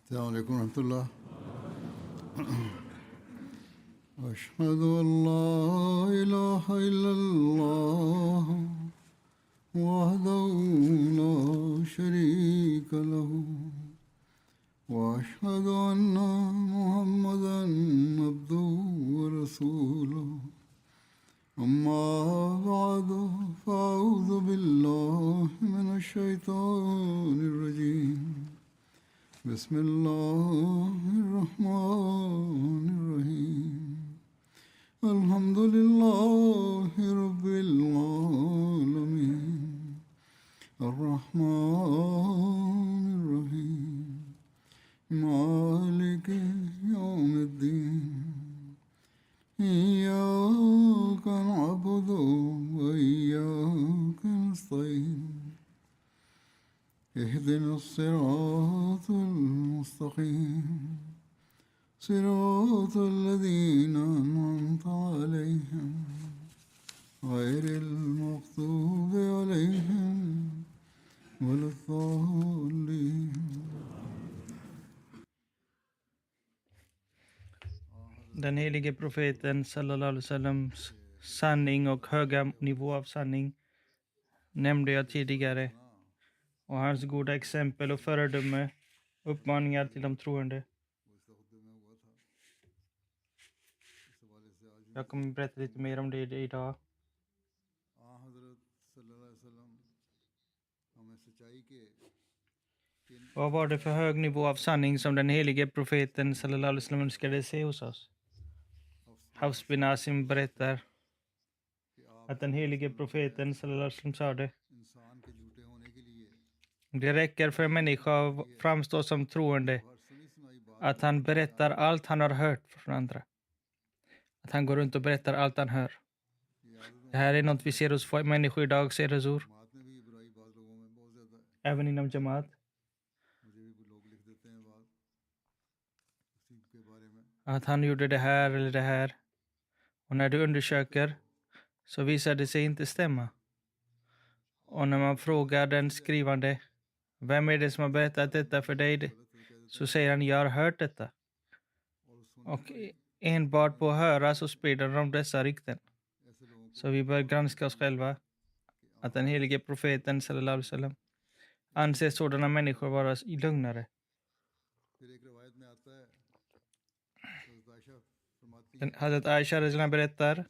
السلام عليكم ورحمة الله. أشهد أن لا إله إلا الله وحده لا شريك له وأشهد أن محمدا عبده ورسوله. أما بعد فأعوذ بالله من الشيطان الرجيم. بسم الله الرحمن الرحيم. الحمد لله رب العالمين الرحمن الرحيم مالك يوم الدين. إياك نعبد وإياك نستعين. اهدنا الصراط المستقيم صراط الذين أنعمت عليهم غير المغضوب عليهم ولا الضالين. Den helige profeten sallallahu alaihi wasallams sanning och höga nivå av sanning nämnde jag tidigare, och hans goda exempel och föredöme, uppmaningar till de troende. Jag kommer berätta lite mer om det idag. Vad var det för hög nivå av sanning som den helige profeten sallallahu alaihi wasallam önskade se hos oss? Hafs bin Asim berättar att den helige profeten sallallahu alaihi wasallam sa det: det räcker för en människa att framstå som troende att han berättar allt han har hört från andra. Att han går runt och berättar allt han hör. Det här är något vi ser hos människor idag, ser Huzur. Även inom Jamaat. Att han gjorde det här eller det här. Och när du undersöker så visar det sig inte stämma. Och när man frågar den skrivande: vem är det som har berättat detta för dig? Så säger han: jag har hört detta. Och enbart på att höra så sprider de dessa rykten. Så vi bör granska oss själva. Att den helige profeten sallallahu alaihi wasallam anser sådana människor vara lögnare. Hazrat Aisha Razlan berättar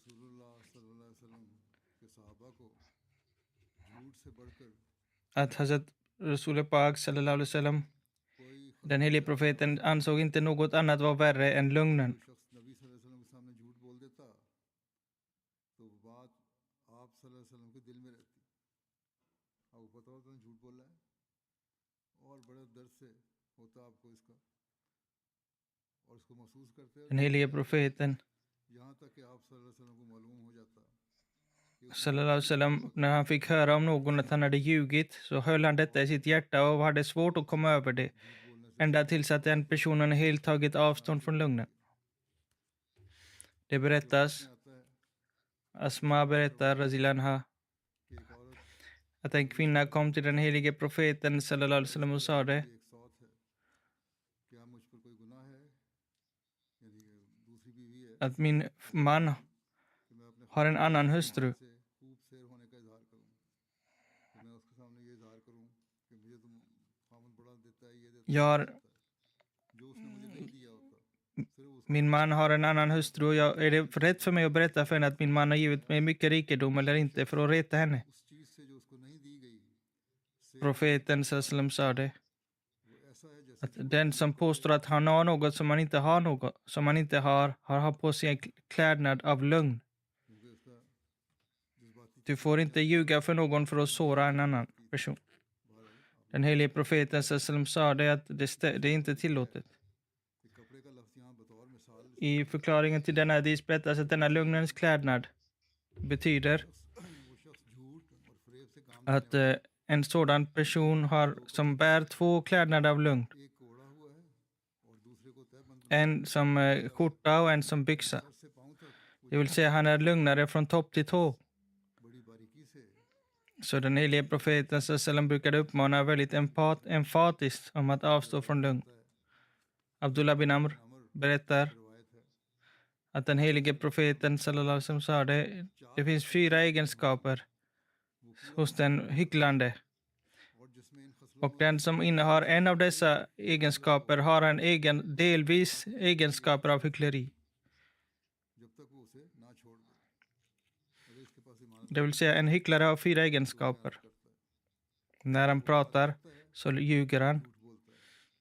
att Hazrat Rasul Pak sallallahu alaihi wasallam, den helige profeten, ansåg inte något annat var värre än lögnen. Den helige profeten sallallahu alaihi wasallam, när han fick höra om någon att han hade ljugit, så höll han detta i sitt hjärta och hade svårt att komma över det, ända tills att den personen helt tagit avstånd från lögnen. Det berättas, Asma berättar Razilanha, att en kvinna kom till den helige profeten sallallahu alaihi wasallam och sa det: att min man har en annan hustru. Min man har en annan hustru och är det rätt för mig att berätta för henne att min man har givit mig mycket rikedom eller inte, för att reta henne? Profeten sallam sa det, att den som påstår att han har något som han inte har har på sig en klädnad av lögn. Du får inte ljuga för någon för att såra en annan person. Den helige profeten sallam sa det, att det är inte tillåtet. I förklaringen till denna hadis berättas att denna lögnens klädnad betyder att en sådan person som bär två klädnader av lögn. En som skjorta och en som byxa. Det vill säga, han är lögnare från topp till tå. Så den helige profeten sallam brukade uppmana väldigt emfatiskt om att avstå från lögn. Abdullah bin Amr berättar रिवायत है att den helige profeten sallallahu alaihi wasallam sa det finns 4 egenskaper hos den hycklande. और जिसमें इन खसलों Och den som innehar en av dessa egenskaper har en delvis egenskaper av hyckleri. जब तक वो उसे ना छोड़ दे अगर इसके पास ईमान Det vill säga en hycklare har 4 egenskaper. करता है När han pratar så ljuger han. झूठ बोलता है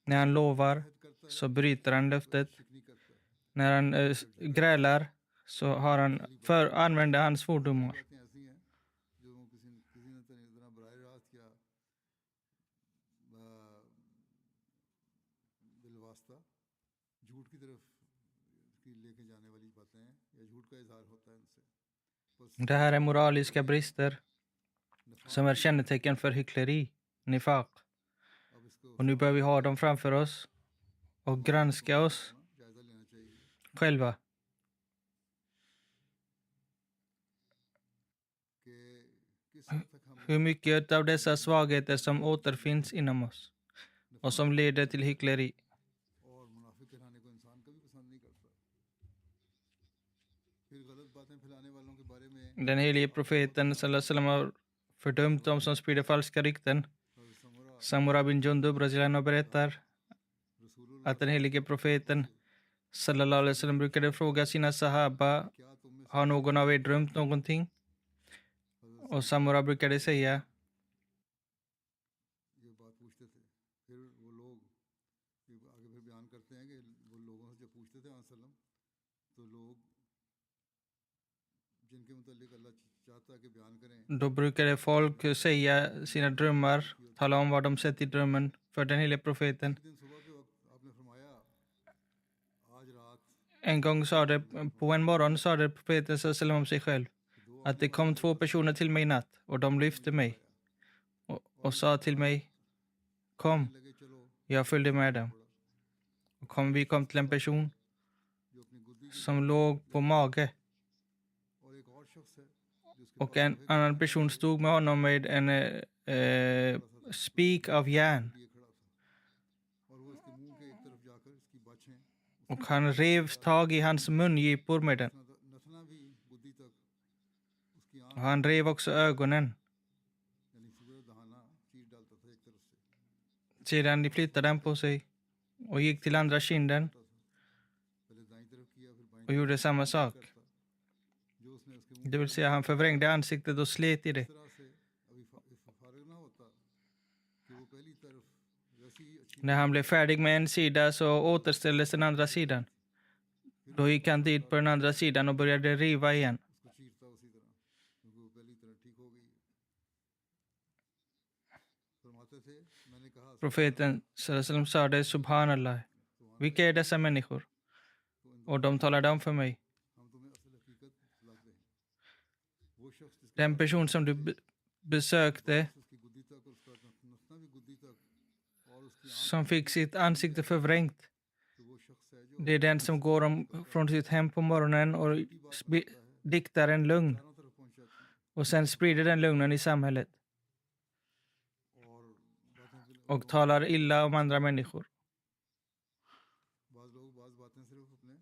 När han lovar करता है så bryter han löftet. शिकनी करता है När han grälar så använder han svordomar. बातें ऐसी हैं जो किसी ने तो इतना बराह रास्त या बिलवास्ता झूठ की तरफ लेके जाने वाली बातें हैं या झूठ का इजहार होता है इनसे Det här är moraliska brister som är kännetecken för hyckleri, nifaq. अब इसको Och nu bör vi ha dem framför oss och granska oss जायजा लेना चाहिए själva. कि किस हद तक हम Hur mycket av dessa svagheter som återfinns inom oss och som leder till hyckleri. और मुनाफिक कहलाने को इंसान कभी पसंद नहीं करता फिर गलत बातें फैलाने वालों के बारे में Den helige profeten sallallahu alaihi wasallam har fördömt de som sprider falska rykten. समरा Samura bin Jundub Braziliano berättar रसूलुल्लाह att den helige profeten sallallahu alaihi wasallam brukade fråga sina sahaba, क्या तुम में har någon av er drömt någonting? Och Samura brukade säga, ये बात पूछते थे फिर वो लोग ये आगे फिर बयान करते हैं कि वो लोगों से जब पूछते थे वसल्लम तो लोग जिनके मुतालिक अल्लाह चाहता है कि बयान करें då brukade folk säga sina drömmar, tala om vad de sett i drömmen för den helige profeten. एक दिन सुबह के वक्त आपने फरमाया आज रात En gång på en morgon sa det profeten sallallahu alaihi wasallam om sig själv att det kom 2 personer till mig i natt och de lyfte mig och sa till mig, kom, लगे चलो jag följde med dem. Och vi kom till en person जो अपनी गुद्दी som låg på mage और एक और शख्स है जो उसके och en annan person stod med honom med en spik av järn लिए खड़ा था और वो इसके मुंह के एक तरफ जाकर इसकी बाछें och han rev tag i hans mungipor med den. नथना भी बुद्धि तक उसकी आंख Och han rev också ögonen. यानी सूरज दहाना चीर डालता था एक तरफ से Sedan flyttade han på sig och gick till andra kinden पहले दाईं तरफ किया फिर बाईं och gjorde samma sak. तरफ जो उसने उसके मुंह Det vill säga han förvrängde ansiktet och slet i det. इस तरह से अभी फारग ना होता कि वो पहली तरफ वैसी ही अच्छी När han blev färdig med en sida så återställdes den andra sidan. Då gick han dit på den andra sidan och började riva igen. उसको चीरता उसी तरह क्योंकि वो पहली तरह ठीक हो गई फरमाते थे मैंने कहा Profeten sallallahu alaihi wasallam sa det, subhanallah. Vilka är dessa människor? Och de talade om för mig. हम तुम्हें असल हकीकत लाते हैं वो शख्स जिसके Den person som du besökte उसकी गुद्दी तक और उसका नथना भी गुद्दी तक और उसकी som fick sitt ansikte förvrängt. तो वो शख्स है जो Det är den som går från sitt hem på morgonen och diktar en lögn चारों तरफ पहुंचाती है och sen sprider den lögnen i samhället और बातों के och talar illa om andra människor. बाद लोग बाज बातें सिर्फ अपने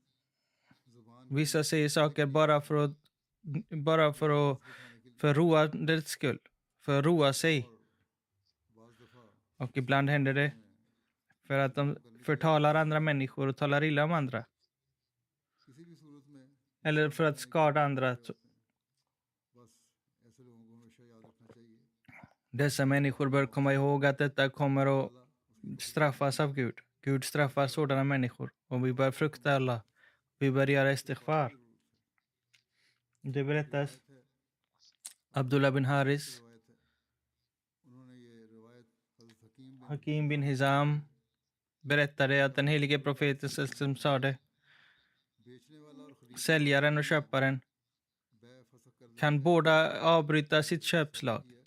जुबान Vissa säger saker för roandets skull, för att roa sig. बाज दफा Och ibland händer det för att de förtalar andra människor och talar illa om andra. किसी भी सूरत में Eller för att skada andra. बस ऐसे लोगों को हमेशा याद रखना चाहिए Dessa människor bör komma ihåg att detta kommer att straffas av Gud. Gud straffar sådana människor och vi bör frukta Allah. Vi bör göra istighfar. Det berättas Abdullah bin Haris, रिवायत है उन्होंने ये रिवायत हज़रत हकीम बिन Hakim bin Hizam berättade att den helige profeten som sa det. बेचने वाला और खरीद Säljaren och köparen बै फसक करने kan båda avbryta sitt köpslag की है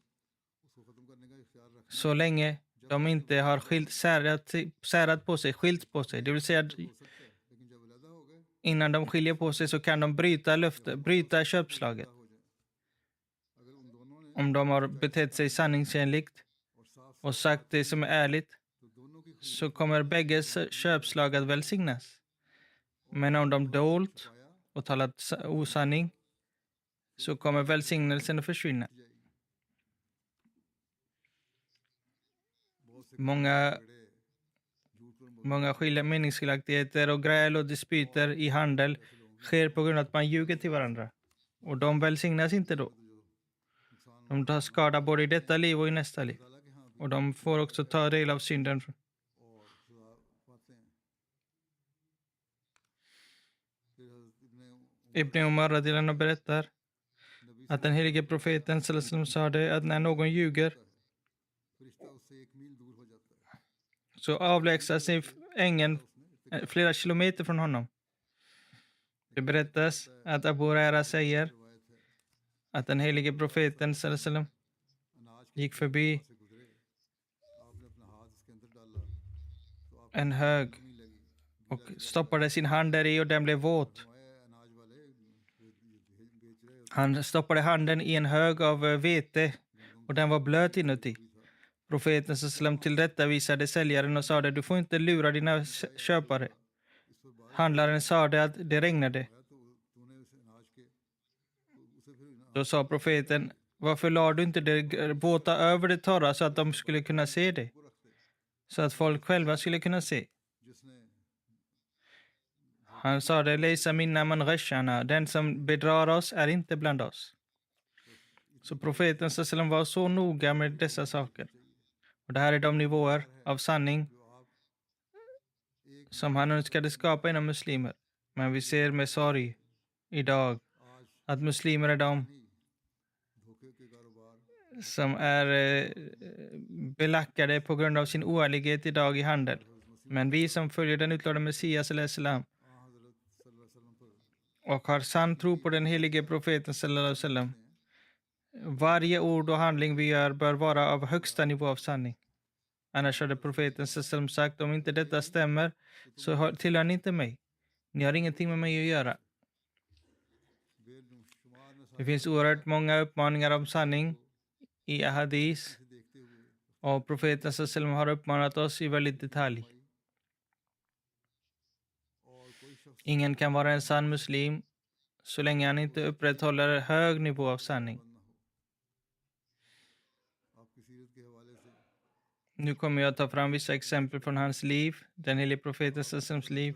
उसको ख़त्म करने का इख्तियार रख så länge de inte har särat på sig, skilt på sig. Det vill säga हो सकता है लेकिन जब अलहदा हो गए innan de skiljer på sig så kan de bryta köpslaget. हो जाए अगर उन दोनों ने Om de har betett sig sanningsenligt और साफ och sagt det som är ärligt तो दोनों så kommer bägges köpslag att välsignas. Men om de dolt och talat osanning så kommer välsignelsen att försvinna. Många meningsskiljaktigheter och gräl och dispyter i handel sker på grund av att man ljuger till varandra. Och de välsignas inte då. De tar skada både i detta liv och i nästa liv. Och de får också ta del av synden. Ibn Umar radhiyallahu anhu berättar att den helige profeten sallallahu sa det att när någon ljuger så avlägsnar sig ängeln flera kilometer från honom. Det berättas att Abu Huraira säger att den helige profeten sallallahu gick förbi en hög och stoppade sin hand där i och den blev våt. Han stoppade handen i en hög av vete och den var blöt inuti. Profeten sallam tillrättavisade säljaren och sa det: du får inte lura dina köpare. Handlaren sa det att det regnade. Då sa profeten: varför la du inte det våta över det torra så att de skulle kunna se det? Så att folk själva skulle kunna se. Han sa det: Leisa minna man ghashana. Den som bedrar oss är inte bland oss. Så profeten sallam var så noga med dessa saker. Och det här är de nivåer av sanning som han önskade skapa inom muslimer. Men vi ser med sorg idag att muslimer är de som är belackade på grund av sin oärlighet idag i handel. Men vi som följer den utlovade Messias salam och har sann tro på den helige profeten sallam, varje ord och handling vi gör bör vara av högsta nivå av sanning. Annars hade profeten sallam sagt: om inte detta stämmer så tillhör ni inte mig. Ni har ingenting med mig att göra. Det finns oerhört många uppmaningar om sanning i ahadis. Och profeten sallam har uppmanat oss i väldigt detalj. Ingen kan vara en sann muslim så länge han inte upprätthåller hög nivå av sanning. Nu kommer jag att ta fram vissa exempel från hans liv, den helige profeten sallams liv.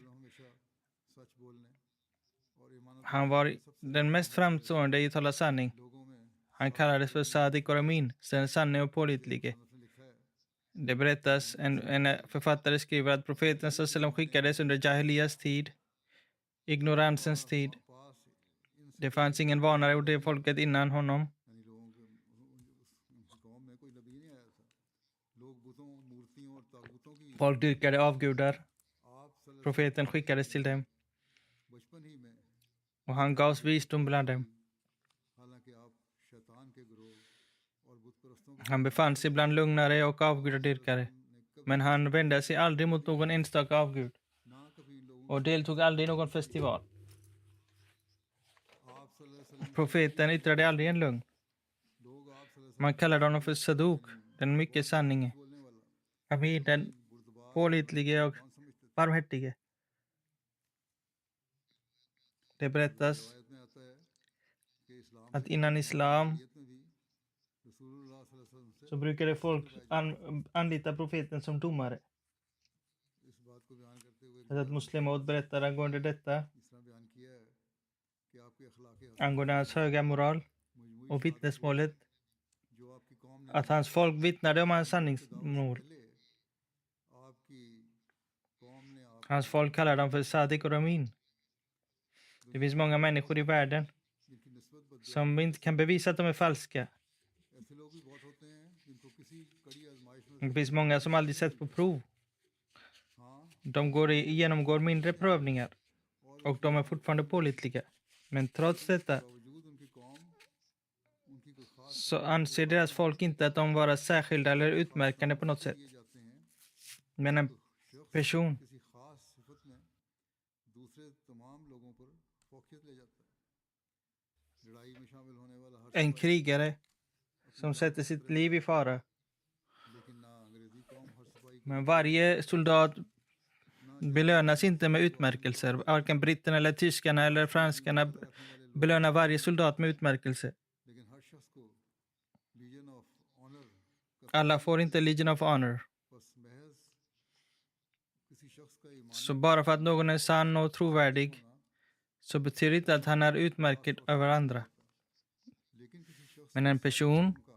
Han var den mest framstående i att tala sanning. Han kallades för Sadiq och Amin, den sanne och pålitlige. Det berättas, en författare skriver att profeten sallam skickades under Jahiliyas tid, ignoransens tid. Det fanns ingen vanare och det folket innan honom. Folk dyrkade avgudar. Profeten skickades till dem. Och han gavs visdom bland dem. Han befann sig bland lugnare och avgudadyrkare. Men han vände sig aldrig mot någon enstaka avgud. Och deltog aldrig i någon festival. Profeten yttrade aldrig en lögn. Man kallade honom för Saduk, den mycket sanninge. Amin, den pålitlige och barmhärtige. Det berättas att innan islam så brukade folk anlita profeten som domare. Att Muslimot berättar angående detta, angående hans höga moral och vittnesmålet, att hans folk vittnade om hans sanningsmål. Hans folk kallar dem för Sadiq och Amin. Det finns många människor i världen som inte kan bevisa att de är falska. Det finns många som aldrig sett på prov. De genomgår mindre prövningar och de är fortfarande pålitliga. Men trots detta så anser deras folk inte att de vara särskilda eller utmärkande på något sätt. Men en person, en krigare som sätter sitt liv i fara, Men varje soldat belönas inte med utmärkelser. Varken britterna eller tyskarna eller franskarna belönar varje soldat med utmärkelse. लेकिन हर शख्स को legion of honour का Alla får inte Legion of Honor. बस महज किसी शख्स का ईमान Så bara för att någon är sann och trovärdig så betyder inte att han är utmärkt över andra. लेकिन किसी शख्स Men en person का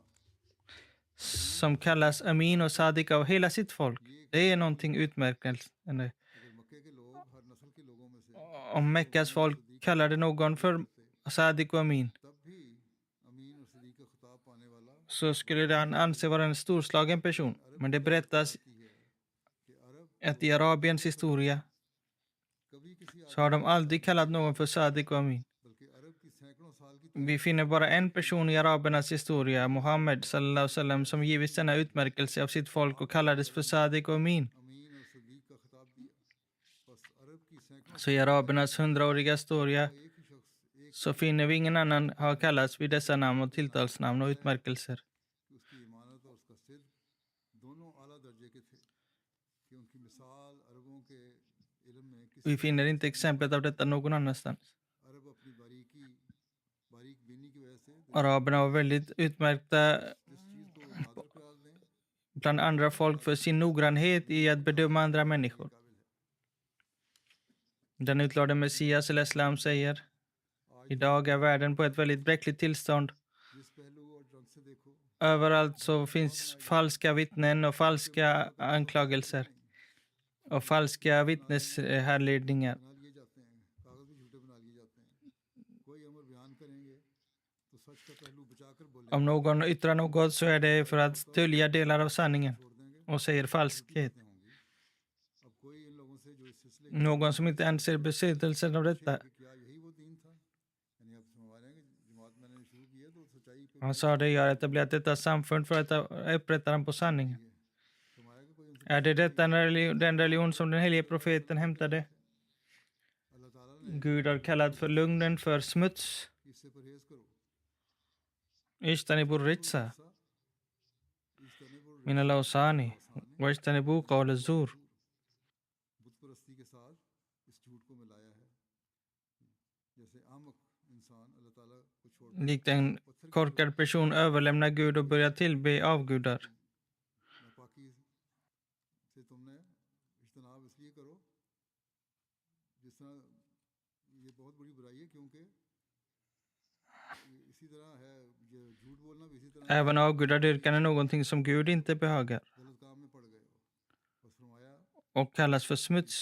som kallas Amin och Sadiq av hela sitt folk, det är någonting utmärkande. अगर मक्के के लोग हर नस्ल के लोगों में से Om Mekkas folk kallade någon för Sadiq och Amin तब भी अमीन और सदीक का खिताब पाने वाला så skulle han anse vara en storslagen person. Men det berättas है कि अरब att i Arabiens historia कभी किसी så har de aldrig kallat någon för Sadiq och Amin. बल्कि अरब की सैकड़ों साल की Vi finner bara en person i arabernas historia, Muhammed sallallahu alaihi wasallam, som givits denna utmärkelse av sitt folk och kallades för Sadiq och Amin. अमीन और सदीक का खिताब दिया बस अरब की सैकड़ों Så i arabernas 100-åriga historia एक ही शख्स एक så finner vi ingen annan har kallats vid dessa namn och tilltalsnamn och utmärkelser. कि उसकी ईमानत और उसका सिद्ध दोनों आला दर्जे के थे कि उनकी मिसाल अरबों के इल्म में किसी Vi finner inte exemplet av detta någon annanstans. अरब अपनी बारीक बीनी की वजह से Araberna var väldigt utmärkta जिस चीज़ को नाज़र करार दें bland andra folk för sin noggrannhet i att bedöma andra människor. Den utlärde Messias eller Islam säger: idag är världen på ett väldigt bräckligt tillstånd. जिस पहलू और ढंग से देखो Överallt så finns falska vittnen och falska anklagelser och falska vittneshärledningar. बना लिए जाते हैं कागज़ भी झूठे बना लिए जाते हैं कोई अमर बयान करेंगे तो सच का पहलू बचाकर बोलेंगे Om någon yttrar något så är det för att dölja delar av sanningen छोड़ देंगे och säger falskhet. होंगी अब कोई इन लोगों से जो इस सिलसिले Någon som inte anser betydelsen av detta. कि क्या यही वो दीन था यानी अब हमारे जमात मैंने शुरू की है तो सच्चाई पे Han sa det, jag har etablerat detta samfund för att upprätta den på sanningen. फरमाया कि कोई उनसे Är det detta den religion som den helige profeten hämtade? अल्लाह ताला ने Gud har kallat för lugnen för smuts. इससे परहेज करो Ijtanibu ritsa इज्तनिबुर min al-awsani wa ijtanibu qawl az-zur. बुत परस्ती के साथ इस झूठ को मिलाया है जैसे आमक इंसान अल्लाह ताला को छोड़ Likt en korkad person överlämnar Gud och börjar tillbe avgudar. नापाकी से तुमने इज्तनाब इसलिए करो जिस तरह ये बहुत बड़ी बुराई है क्योंकि इसी तरह है ये झूठ बोलना भी इसी तरह Även avgudadyrkan är någonting som Gud inte behagar गलत काम में पड़ गए हो बस फरमाया och kallas för smuts.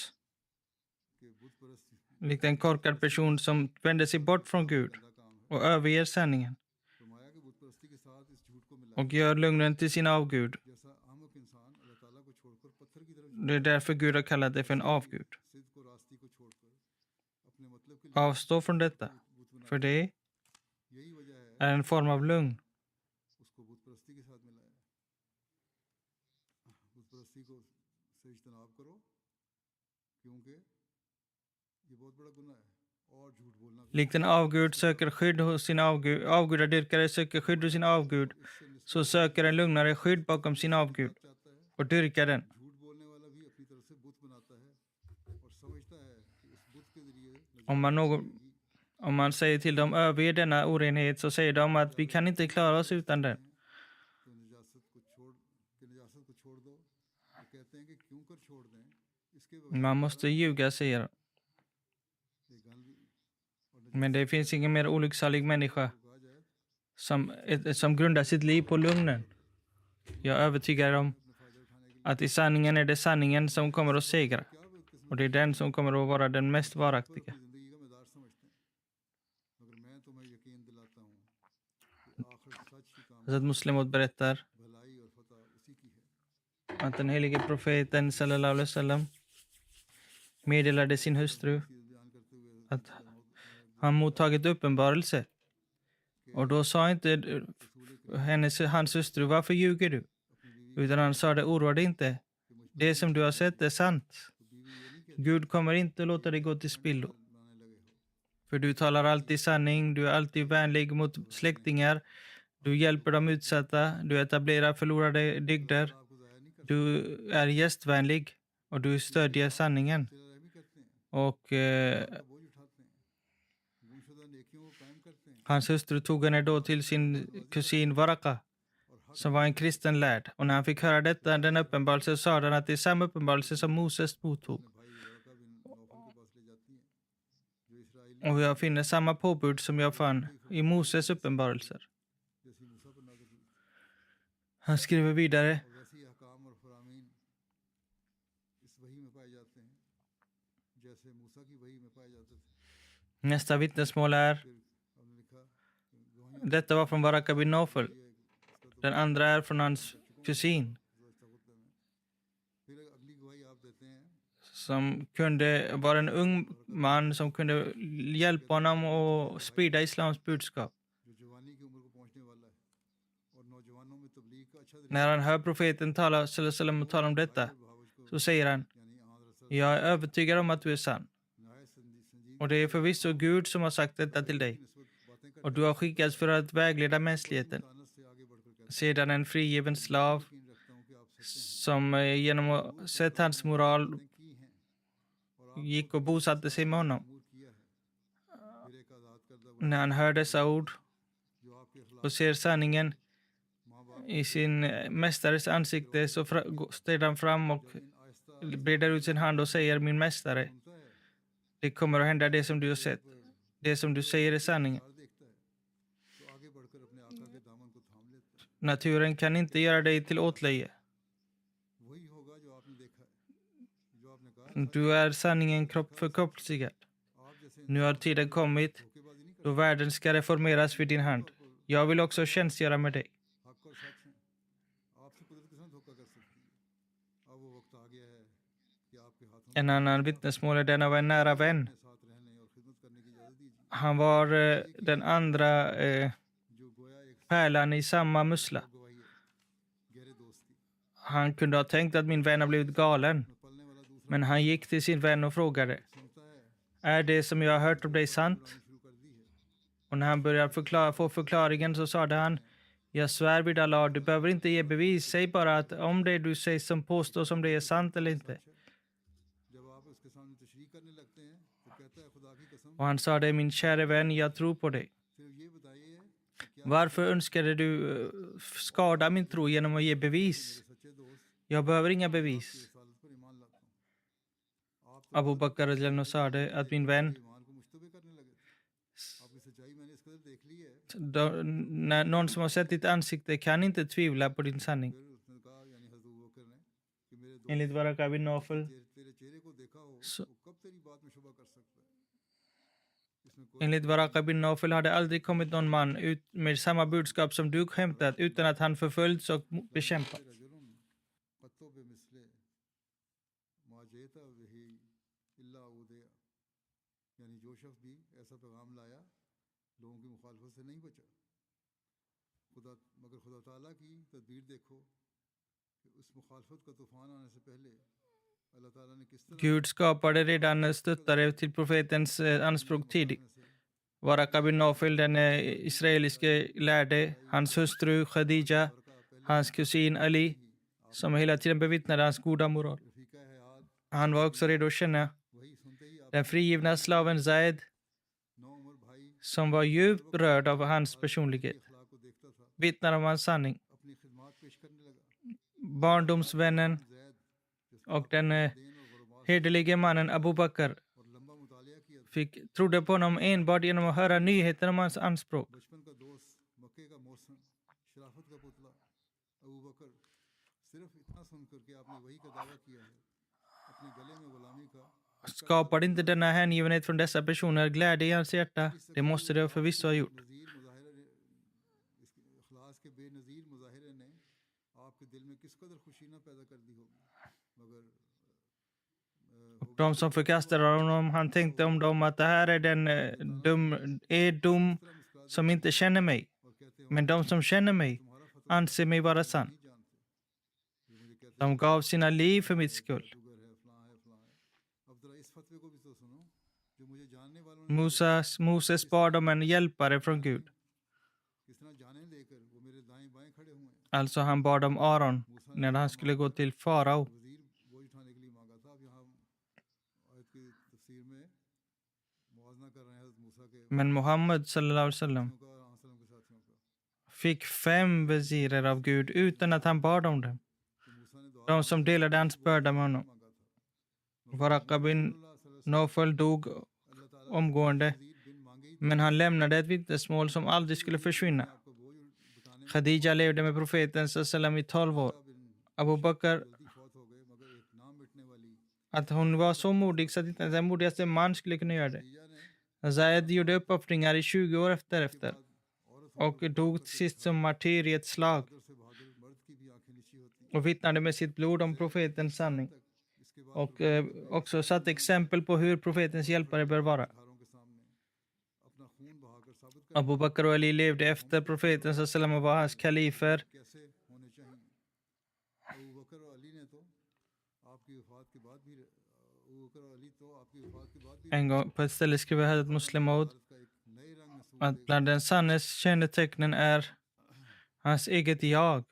कि बुत परस्ती Likt en korkad person som vänder sig bort från Gud गंदा काम है och överger sanningen फरमाया कि बुत परस्ती के साथ इस झूठ को मिला och gör lögnen till sin avgud. जैसा आमक इंसान अल्लाह ताला को छोड़कर पत्थर की तरफ Det är därför Gud har kallat det för en avgud. सिद्ध को रास्ती को छोड़कर अपने मतलब के लिए Avstå från detta, बुत बना för det यही वजह है är en form av lögn. उसको बुत परस्ती के साथ मिलाया बुत परस्ती को से इज्तनाब करो क्योंकि ये बहुत बड़ा गुनाह है और झूठ बोलना भी Likt en avgud söker skydd hos sin avgud, avgudadyrkare söker skydd hos sin avgud, så söker en lugnare skydd bakom sin avgud चाहता है och dyrkar den. झूठ बोलने वाला भी अपनी तरफ से बुत बनाता है और समझता है कि उस बुत के जरिए Om man säger till dem överge denna orenhet så säger de att vi kan inte klara oss utan den. तो नजासत को छोड़ दो वो कहते हैं कि क्यों कर छोड़ दें इसके Man måste ljuga, säger de. ये गल भी और Men det finns ingen mer olycksalig människa कहा जाए som grundar sitt liv på lugnen. Jag är övertygad om att i sanningen är det sanningen som kommer att segra. Och det är den som kommer att vara den mest varaktiga. जिंदगी का मदार समझते हैं मगर मैं तुम्हें यकीन दिलाता हूँ कि आखिर सच ही काम Hazrat Muslimot berättar भलाई और फतह उसी की है att den helige profeten sallallahu alaihi wasallam meddelade sin hustru चीज़ बयान करते हुए att han mottagit uppenbarelse. Och då sa inte hans hustru, varför ljuger du? Utan han sa det, oroa dig inte. Det som du har sett är sant. Gud kommer inte låta dig gå till spillo. बनाने लगे हो För du talar alltid sanning, du är alltid vänlig mot släktingar, du hjälper de utsatta, du etablerar förlorade dygder, आपको ज़ाहिर नहीं du är gästvänlig och du stödjer sanningen. सिला रहमी करते हैं, Och का बोझ उठाते हैं, गुमशुदा नेकियों को कायम करते हैं hans hustru tog henne då till sin kusin Varaka, और हक som var en kristen lärd. Och när han fick höra detta, den uppenbarelse, sa han att det är samma uppenbarelse som Moses mottog. अपने भाई वरका बिन नौफल के पास ले जाती हैं जो Israeli Och jag finner samma påbud som jag fann i Moses uppenbarelser. जैसी मूसा पर नाज़िल हुई Han skriver vidare. और वैसे ही अहकाम और फरामीन इस वही में पाए जाते हैं जैसे मूसा की वही में पाए जाते थे। Nästa vittnesmål är, फिर हमने लिखा कि गवाहियाँ detta var från Baraka bin Nofel. ये इसका तो Den andra är från hans kusin, गुज़श्ता में फिर अगली गवाही आप देते हैं som var en ung man som kunde hjälpa honom att sprida islams budskap. जो जवानी की उम्र को पहुंचने वाला है और नौजवानों में तबलीग का अच्छा När han hör profeten tala, sallallahu alaihi wasallam, tala om detta, भावज को så säger han, यानी आदर jag är övertygad om att du är sann. नहाय Sanjeev Och det är förvisso Gud som har sagt detta till dig. निस्बत बातें कर Och du har skickats för att vägleda mänskligheten. दानत से आगे बढ़कर कहते Sedan en frigiven slav हैं यकीन रखता हूँ कि आप सच्चे som genom att sett hans moral हैं की हैं और आप gick och bosatte sig med honom. अमूर किया है फिर एक आज़ाद करदा När han hör dessa ord जो आपके खिलाफ och ser sanningen माँ बाप i sin mästares ansikte, så steg han fram och इन आहिस्ता breder ut sin hand och säger, min mästare, सुनता है det kommer att hända det som du har sett. Det som du säger är sanningen. और देखता है तो आगे बढ़कर अपने आका के दामन को थाम लेता है Naturen kan inte göra dig till åtlöje. वही होगा जो आपने देखा है जो आपने कहा Du är sanningen förkroppsligad. आप जैसे Nu har tiden kommit धोखेबाजी नहीं då världen ska reformeras vid din hand. Jag vill också tjänstgöra med dig. हक और सच हैं आपसे कुदरत के साथ धोखा कर सकती है अब वो वक्त आ गया है कि आपके हाथों En annan vittnesmål är den av en nära vän. में साथ रहने और खिदमत करने की इजाज़त दीजिए Han var den andra जो गोया एक pärlan i samma mussla. गवाही है गहरे दोस्ती Han kunde ha tänkt att min vän har blivit galen. में पलने वाला दूसरा Men han gick till sin vän och frågade, सुनता है är det som jag har hört om dig sant? शुरू कर दी है Och när han började få förklaringen så sade han, jag svär vid Allah, du behöver inte ge bevis. Säg bara att om det du säger som påstås om det är sant eller inte. जब आप उसके सामने तशरीह करने लगते हैं तो कहता है खुदा की कसम Och han sa det, min käre vän, jag tror på dig. सिर्फ ये बताइए कि क्या Varför önskade du skada min tro genom att ge bevis? सच्चे दोस्त Jag behöver inga bevis. रिसालत पर ईमान लाता हूँ आप Abu Bakr radhiyallahu anhu sa det, att min vän, ईमान को मुश्तबे करने लगे आपकी सच्चाई मैंने इस कदर देख ली है när någon som har sett ditt ansikte kan inte tvivla på din sanning. फिर उसने कहा यानी हज़रत अबू बकर ने कि मेरे दोस्त Enligt Baraka bin Nofel तेरे चेहरे को देखा हो Så- वो कब तेरी बात में शुबा कर सकता है इसमें कोई Enligt Baraka bin Nofel har det aldrig kommit någon man ut med samma budskap som du hämtat utan att han förföljts och bekämpats. रजुलुन क़त्तो बेमिस्ले मा जेता वही इल्ला उदिया यानी जो शख्स भी ऐसा पैगाम लाया लोगों की मुखालफत से नहीं बचा मगर खुदा ताला की तदबीर देखो कि उस मुखालफत का तूफान आने से पहले अल्लाह ताला ने किस तरह Gud skapade redan stöttare till profetens anspråk tidigt. Baraka bin Nofel, den israeliske lärde, hans hustru Khadija, hans kusin Ali, som hela tiden bevittnade hans goda moral. रफ़ीका हयात Han var också redo att känna वही सुनते ही आप den frigivna slaven Zaid, नौ उम्र भाई som var djupt berörd av hans personlighet, अखलाक को देखता था vittnar om hans sanning. अपनी खिदमत पेश करने लगा Barndomsvännen जैद och den दीन और गुरबात hederlige mannen Abu Bakr और लंबा मुतालिया किया trodde på honom enbart genom att höra nyheter om hans anspråk. बचपन का दोस्त मक्के का मौसम शराफत का पुतला अबू बकर सिर्फ इतना सुनकर के आपने वही का दावा किया है अपने गले में गुलामी का Skapade inte denna hängivenhet från dessa personer glädje i hans hjärta? Det måste det förvisso ha gjort. नज़ीर मुजाहिरे इसके अखलास के बेनज़ीर मुजाहिरे ने आपके दिल में किस कदर खुशी ना पैदा कर दी होगी मगर De som förkastade honom, han tänkte om dem att det här är den dom som inte känner mig. और कहते हो Men de som känner mig तुम्हारा फतवा anser mig vara sann. नहीं जानते ये मुझे कहते De gav sina liv för mitt skull. Sugar है फलां है अब जरा इस फतवे को भी तो सुनो जो मुझे जानने वालों ने Moses bad om en hjälpare från Gud. किस तरह जाने लेकर वो मेरे दाएं बाएं खड़े हुए हैं Alltså han bad om Aron. मूसा när han skulle gå till farao. वजीर बोझ उठाने के लिए मांगा था। अब यहाँ आयत की तफसीर में मुआवजा कर रहे हैं हज़रत मूसा के Men Muhammad sallallahu alaihi wasallam साथियों का और सल्लम के साथियों का। fick 5 vizirer av Gud utan att han bad om det. तो मूसा ने दुआ De som delade hans börda med honom. मांगा था। Waraka bin Nawfal dog अल्लाह ताला omgående, वजीर बिन मांगे ही men han lämnade ett vittnesmål som aldrig skulle försvinna. आपको बोझ उठाने Khadija levde med profeten sallam i 12 år. Abu Bakr, जल्दी फौत हो गए, मगर एक ना मिटने वाली att hon var så modig så att inte ens den modigaste man skulle kunna göra det. Khadija ने Zaid gjorde uppoffringar i 20 år efter och dog till sist som martyr i ett slag बहादुर से बहादुर मर्द की भी आंखें नीची होती हैं। och vittnade med sitt blod om profetens sanning इसके बाद och också satte exempel på hur profetens hjälpare bör vara. धारों के सामने अपना खून बहाकर साबित कर Abu Bakr och Ali levde efter profeten sallam och var hans kalifer. कैसे होने चाहिए। अबू बकर और अली ने तो आपकी वफात के बाद भी अबू बकर और अली तो आपकी वफात के बाद भी En gång på ett ställe skriver Hazrat Muslim Maud Bharat का एक नए रंग नसूल att bland den sannes kännetecknen är hans eget jag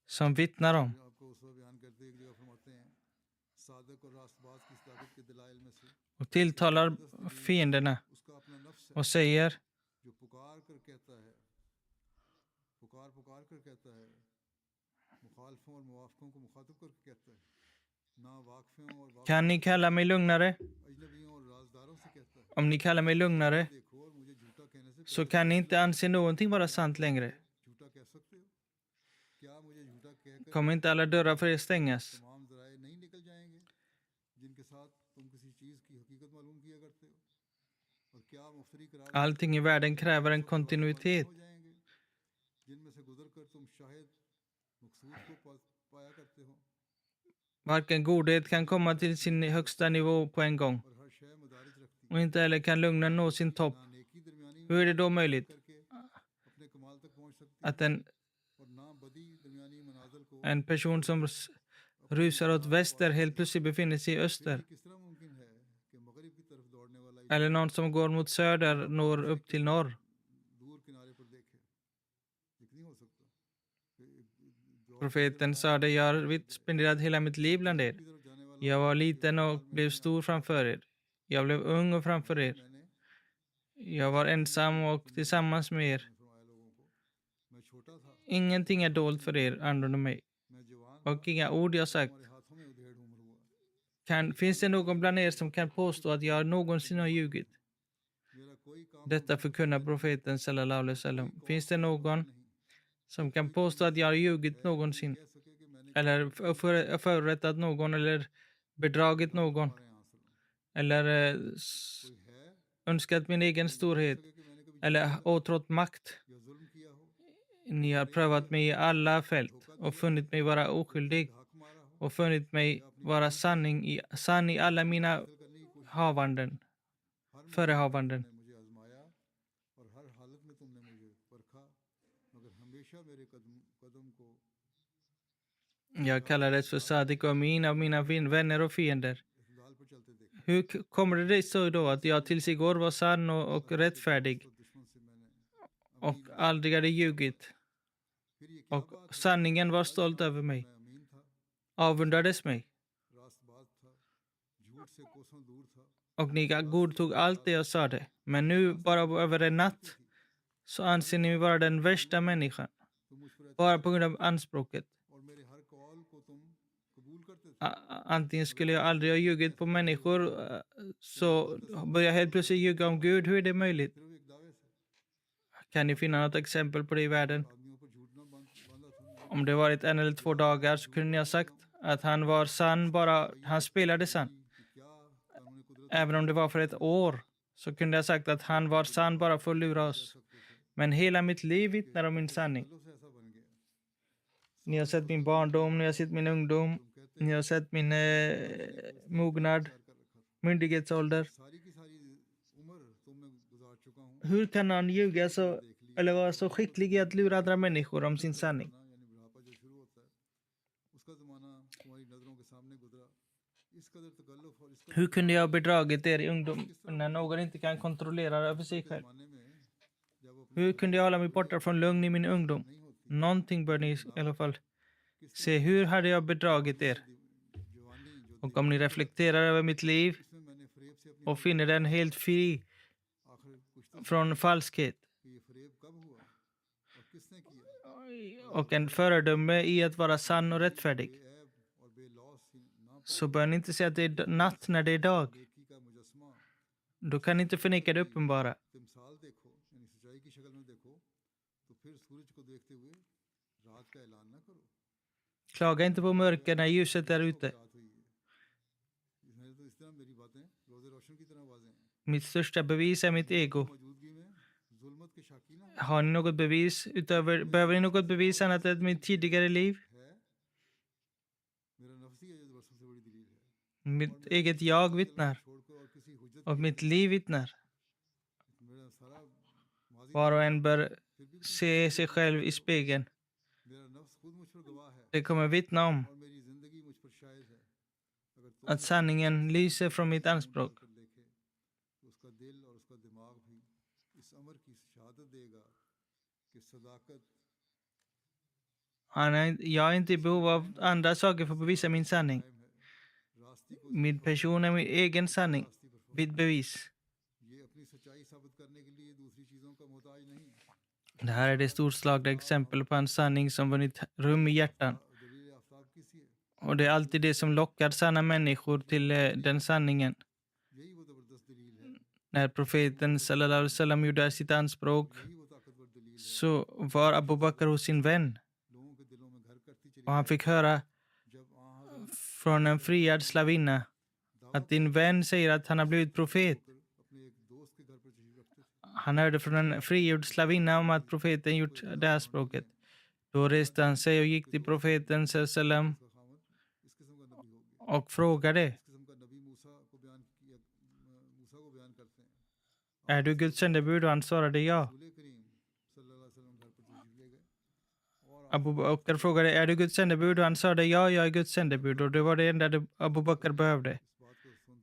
som vittnar om. आपको उस वक्त बयान करते एक जगह फरमाते हैं सादक और रास्तबाज की सदाकत के दलाइल में से Och tilltalar fienderna उसका अपना नफ्स है och säger जो पुकार कर कहता है पुकार कर कहता है मुखालफों और मुवाफकों को मुखातिब करके कहता है ना वाकफियों और kan ni kalla mig lugnare? अजनबियों और राजदारों से कहता है Om ni kallar mig lugnare देखो और मुझे झूठा कहने से så kan ni inte anse någonting vara sant längre. झूठा कह सकते हो क्या मुझे झूठा कहकर Kommer inte alla dörrar för er stängas? तमाम जराए नहीं निकल जाएंगे जिनके साथ तुम किसी चीज़ की हकीकत मालूम किया करते हो और क्या मुफ्तरी करार Allting i världen kräver en kontinuitet. हो जाएंगे जिनमें से गुजर कर तुम शायद मकसूद को पाया करते हो Varken godhet kan komma till sin högsta nivå på en gång और हर शय मदारिज रखती och inte heller kan lugnen nå sin topp. ना नेकी दरमियानी Hur är det då möjligt करके अपने कमाल तक पहुंच सकती att और ना बदी दरमियानी मनाजिल को en person som rusar åt väster helt plötsligt befinner sig i öster? किस तरह मुमकिन है कि मगरिब की तरफ दौड़ने वाला Eller någon som går mot söder når upp till norr? दूर किनारे पर देखे ये नहीं हो सकता Profeten sade, jag har spenderat hela mitt liv bland er. की तरफ जाने वाला Jag var liten och blev stor framför er. Jag blev ung och framför er. मैंने Jag var ensam och tillsammans med er. फरमाया लोगों को मैं छोटा था Ingenting är dolt för er angående mig. मैं जवान Och inga ord jag sagt. हमारे हाथों में उधेड़ उम्र हुआ Finns det någon bland er som kan påstå att jag någonsin har ljugit? मेरा कोई काम Detta förkunnar profeten sallallahu alaihi wasallam. Finns det någon som kan påstå att jag har ljugit någonsin? कह सके कि मैंने Eller förrättat någon eller bedragit någon? हमारे यहाँ असल में Eller कोई है önskat min egen storhet? कि मैंने कभी Eller åtrått makt? या जुल्म किया हो Ni har prövat mig i alla fält och funnit mig vara oskyldig हक मारा हो och funnit mig vara sann i alla mina करने की कोशिश havanden, förehavanden. ने मुझे आजमाया और हर हालत में तुमने मुझे परखा मगर हमेशा मेरे कदम को Jag kallades för Sadik och Amin av mina vänner och fiender. इतदाल पर चलते देखा Hur kommer det sig då att jag tills igår var sann och rättfärdig तो दुश्मन से मैंने och aldrig hade ljugit? फिर ये क्या Och sanningen var stolt över mig, मैं अमीन था avundades mig. रास्तबाज था झूठ से कोसों दूर था Och ni godtog allt det jag sade. Men nu, bara över en natt, så anser ni mig vara den värsta människan. तुम मुझ पर Bara på grund av anspråket. और मेरे हर कॉल को तुम कबूल करते थे Antingen skulle jag aldrig ha ljugit på människor, så börjar jag helt plötsligt ljuga om Gud. Hur är det möjligt? सिर्फ एक दावे से Kan ni finna något exempel på det i världen? आदमियों पर झूठ ना बांधा था Om det varit 1 eller 2 dagar så kunde ni ha sagt att han var sann, bara han spelade sann. कि क्या कानूनी कुदरत Även om det var för 1 år så kunde jag sagt att han var sann bara för att lura oss. सकते थे Men hela mitt liv vittnar om min sanning. पहलों से ऐसा बन गया Ni har sett min barndom, ni har sett min ungdom, तुम कहते ni har sett min mognad, कर रखा था myndighetsålder. सारी की सारी उम्र तुमने गुजार चुका हूँ Hur kan han ljuga så, देख लिया eller vara så skicklig i att lura andra människor om sin sanning? यानी बुढ़ापा जो शुरू होता है उसका ज़माना तुम्हारी नज़रों के सामने गुजरा इस कदर तकल्लुफ और इस कदर Hur kunde jag ha bedragit er i ungdom när någon inte kan kontrollera över sig själv? ज़माने में जब अपने Hur kunde jag hålla mig borta från lugn i min ungdom? नहीं होती Någonting bör ni i alla fall Se, hur hade jag bedragit er? जवानी जो Och om ni reflekterar över mitt liv इसमें मैंने फरेब से अपनी och finner den helt fri आखिर कुछ तो från falskhet कि ये फरेब कब हुआ और किसने किया och en föredöme i att vara sann och rättfärdig, बेऐब और बेलौस ही ना så bör ni inte säga att det är natt när det är dag. नेकी का मुजस्मा Då kan ni inte förneka det uppenbara. तिमसाल देखो यानी सच्चाई की शक्ल में देखो तो फिर सूरज को देखते हुए रात का ऐलान ना करो Klaga inte på mörker när ljuset är ute. रात हुई है इसमें तो इस तरह मेरी बातें रोजे रोशन की तरह वाजे हैं Mitt största bevis är mitt ego. मौजूदगी में जुल्मत के शाकी ना Har ni något bevis utöver, behöver ni något bevis annat än mitt tidigare liv? है मेरा नफसी है जो सबसे बड़ी दलील है Mitt eget jag vittnar छोड़कर और किसी हुज्जत och mitt liv vittnar. मेरा सारा माजी Var och en bör se sig själv i spegeln. मेरा नफ्स खुद मुझ पर गवाह है Det kommer vittna om और मेरी जिंदगी मुझ पर शाहिद है अगर तो att sanningen lyser från mitt anspråk. कर देखे तो उसका दिल और उसका दिमाग भी इस अमर की शहादत देगा कि सदाकत Jag är inte i behov av andra saker för att bevisa min sanning. कायम है रास्ती को Min person är min egen sanning, रास्ती पर mitt bevis. ये अपनी सच्चाई साबित करने के लिए दूसरी चीजों का मोहताज नहीं Det här är det storslagna exempel på en sanning som vunnit rum i hjärtan. दलील आफ्ताब किसी है Och det är alltid det som lockar sanna människor till den sanningen. यही वो जबरदस्त दलील है När profeten sallallahu alaihi wasallam gjorde sitt anspråk यही वो ताकतवर दलील है så var Abu Bakr hos sin vän लोगों के दिलों में घर करती चली och han fick höra जब वहाँ från en friad slavinna att din vän säger att han har blivit profet. अपने एक दोस्त के घर पर तशरीफ रखते थे Han hörde från en frigjord slavinna om att profeten gjort det här språket. Då reste han sig och gick till profeten sallam उसका खामद इस किस्म का नबी हो गया och frågade: इस किस्म का नबी मूसा को बयान करते हैं Är du Guds sändebud? Och han svarade ja. रसूल करीम सल्लल्लाहु अलैहि वसल्लम घर पर तशरीफ ले गए और Abu Bakr frågade: Är du Guds sändebud? Och han sa ja, jag är Guds sändebud. Och det var det enda Abu Bakr behövde. इस बात को सुन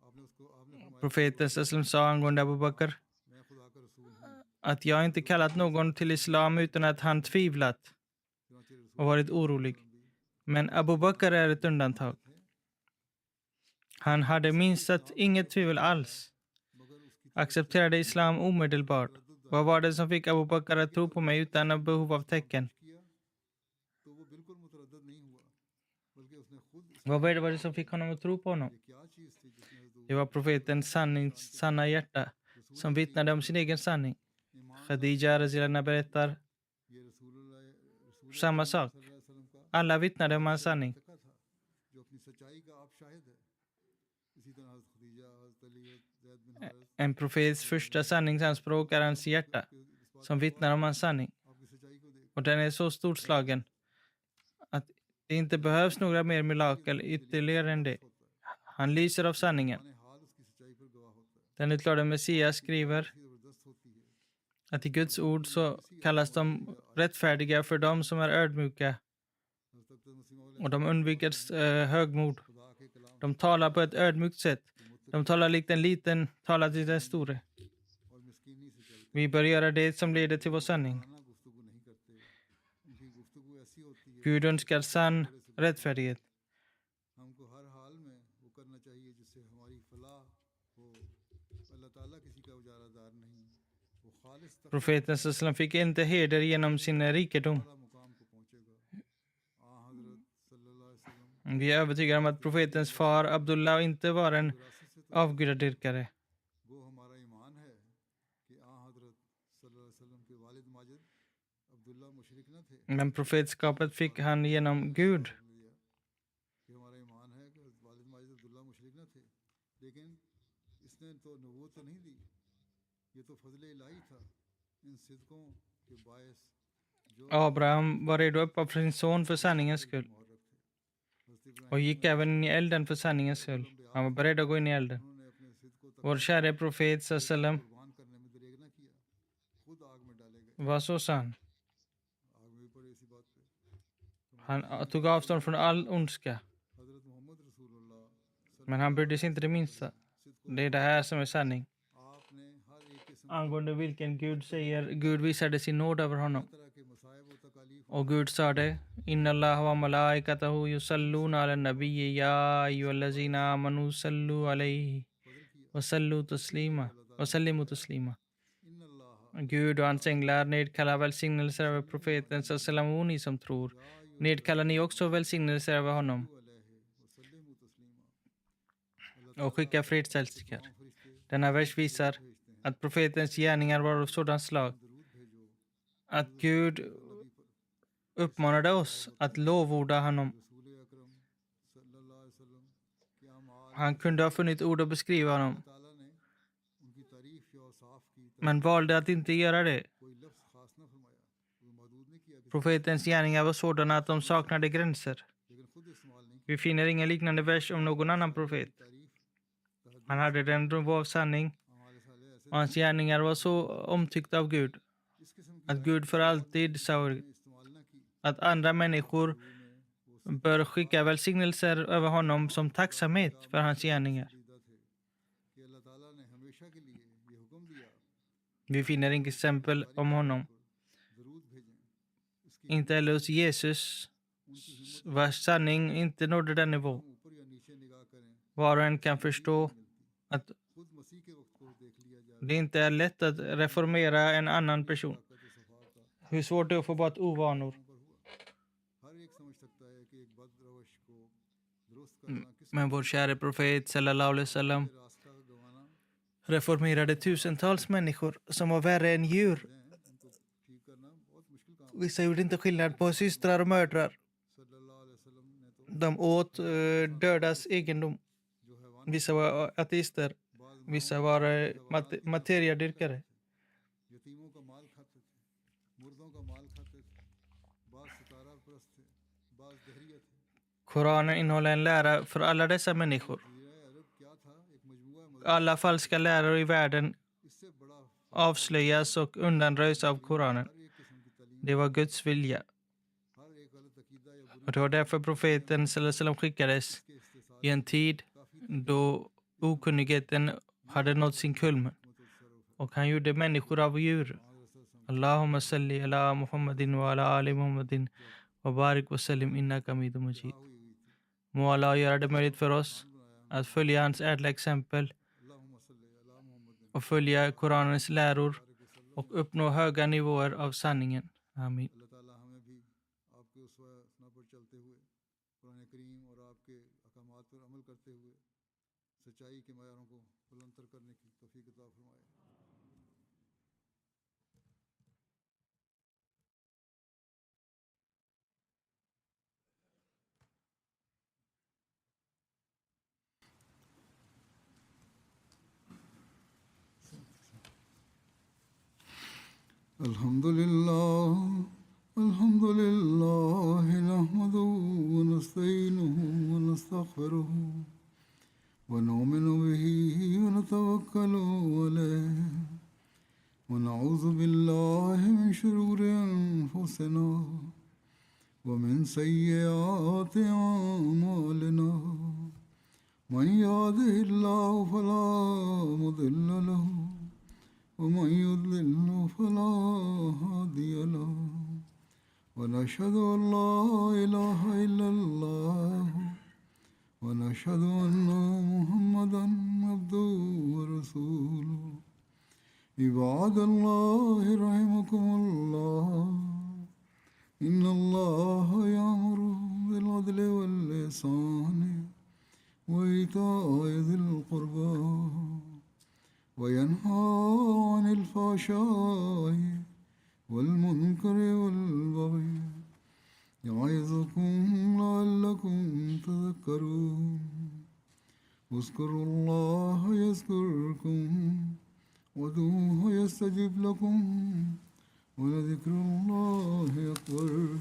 आपने फरमाया Profeten sallam sa angående Abu Bakr मैं खुदा का रसूल हूँ att jag inte kallat någon till islam utan att han tvivlat चुनांचे रसूल och varit orolig. Men Abu Bakr är ett undantag. Han hade minsat inget tvivel alls. मगर उसकी Accepterade islam omedelbart. Vad var det som fick Abu Bakr att tro på mig utan behov av tecken? किया तो वो बिल्कुल मुतरद्दिद नहीं हुआ बल्कि उसने खुद Vad var det som fick honom att tro på honom? ये क्या चीज थी जिसने हजरत Det var profetens sanna hjärta som vittnade om sin egen sanning. ईमान Khadija Razilana berättar ये रसूल samma sak. सल्लल्लाहु अलैहि वसल्लम का Alla vittnade om hans sanning. तका था जो अपनी सच्चाई का आप शाहिद है इसी तरह हजरत खदीजा हजरत अली ज़ैद बिन Haris En profets första sanningsanspråk är hans hjärta som vittnar om hans sanning. आपकी सच्चाई को देख Och den är så storslagen att det inte behövs några mer mirakel ytterligare än det. Han lyser av sanningen. माने हाल उसकी सच्चाई पर गवाह होता है Den utlovade Messias skriver ऐसी जबरदस्त होती है att i Guds ord så kallas de rättfärdiga för de som är ödmjuka हजरत अब्दुल मसीह मौला och de undviker högmod. खुदा के कलाम De talar på ett ödmjukt sätt. De talar likt en liten talar till den store. और मिस्कीनी से चलते Vi bör göra det som leder till vår sanning. खाना गुफ्तगू नहीं करते उनकी गुफ्तगू ऐसी होती है Gud önskar sann rättfärdighet. हमको हर हाल में वो करना चाहिए जिससे हमारी फलाह हो अल्लाह ताला किसी का उजारादार नहीं वो खालिस तक Profeten sallam fick inte heder genom sin rikedom. वाला मुकाम को पहुंचेगा हजरत सल्लल्लाहु अलैहि वसल्लम Vi är övertygade om att profetens far Abdullah inte var en विरासत से avgudadyrkare. वो हमारा ईमान है कि हजरत सल्लल्लाहु अलैहि वसल्लम के वालिद माजिद अब्दुल्ला मुशरिक न थे Men profetskapet fick han genom Gud. कि हमारा ईमान है कि वालिद माजिद अब्दुल्ला मुशरिक न थे लेकिन इसने तो नबूवत तो नहीं दी ये तो फजल इलाही था इन सिद्कों के बायस जो Abraham var redo att offra sin son för sanningens skull मुहर्रक थे हज़रत Ibrahim och gick även in i elden för sanningens skull. Han var beredd att gå in i elden. उन्होंने अपने सिद्कों तक Vår käre profet sallam कुर्बान करने में दरेग न किया खुद आग में डाले गए var så sann. आग में भी पड़े इसी बात पे Han tog avstånd från all ondska. हजरत मोहम्मद रसूलुल्लाह Men han brydde sig inte det minsta. Det är det här som är sanning. आपने हर एक किस्म Angående vilken Gud säger Gud visade sin nåd över honom. तरह के मसाइब और तकालीफ Och Gud sade: Inna Allah wa malaikatahu yusalluna ala nabiyyi ya ayyuhallazina amanu sallu alayhi wa sallu taslima wa sallimu taslima. Gud och hans änglar nedkallar välsignelser över profeten sallam, och ni som tror, nedkallar ni också välsignelser över honom och skickar fredshälsningar. Denna vers visar att profetens gärningar var av sådant slag att Gud uppmanade oss att lovorda honom. Han kunde ha funnit ord att beskriva honom, men valde att inte göra det. Profetens gärningar var sådana att de saknade gränser. Vi finner ingen liknande vers om någon annan profet. Han hade den nivå av sanning, och hans gärningar var så omtyckta av Gud att Gud för alltid sa att andra människor bör skicka välsignelser över honom som tacksamhet för hans gärningar. Vi finner inget exempel om honom. Inte heller hos Jesus, vars sanning inte nådde den nivå. Var och en kan förstå att det inte är lätt att reformera en annan person. Hur svårt det är att få bort ovanor. Men vår käre profet sallallahu alaihi wasallam reformerade tusentals människor som var värre än djur. Vissa gjorde inte skillnad på systrar och mödrar. De åt dödas egendom. Vissa var ateister. Vissa var materiadyrkare. Koranen innehåller en lära för alla dessa människor. Alla falska lärare i världen avslöjas och undanröjs av Koranen. Det var Guds vilja. Och det var därför profeten sallam skickades i en tid då okunnigheten hade nått sin kulmen. Och han gjorde människor av djur. Allahumma salli ala Muhammadin wa ala ali Muhammadin wa barik wa sallim innaka hamidun majid. Må Allah göra det möjligt för oss att följa hans ädla exempel och följa Koranens läror och uppnå höga nivåer av sanningen. Amin. Alhamdulillah, alhamdulillah, nahmaduhu wa nasta'inuhu wa nastaghfiruhu wa nu'minu bihi wa natawakkalu alayhi wa na'udhu billahi min shururi anfusina wa min sayyiati a'malina. Man yahdihillahu fala mudilla lahu ومن يضلل فلا هادي له ونشهد أن لا إله إلا الله ونشهد أن محمدا عبده ورسوله. عباد الله رحمكم الله إن الله يأمر بالعدل والإحسان وإيتاء ذي القربى وينهى عن الفحشاء والمنكر والبغي يعظكم لعلكم تذكرون. اذكروا الله يذكركم وادعوه يستجب لكم ولذكر الله أكبر.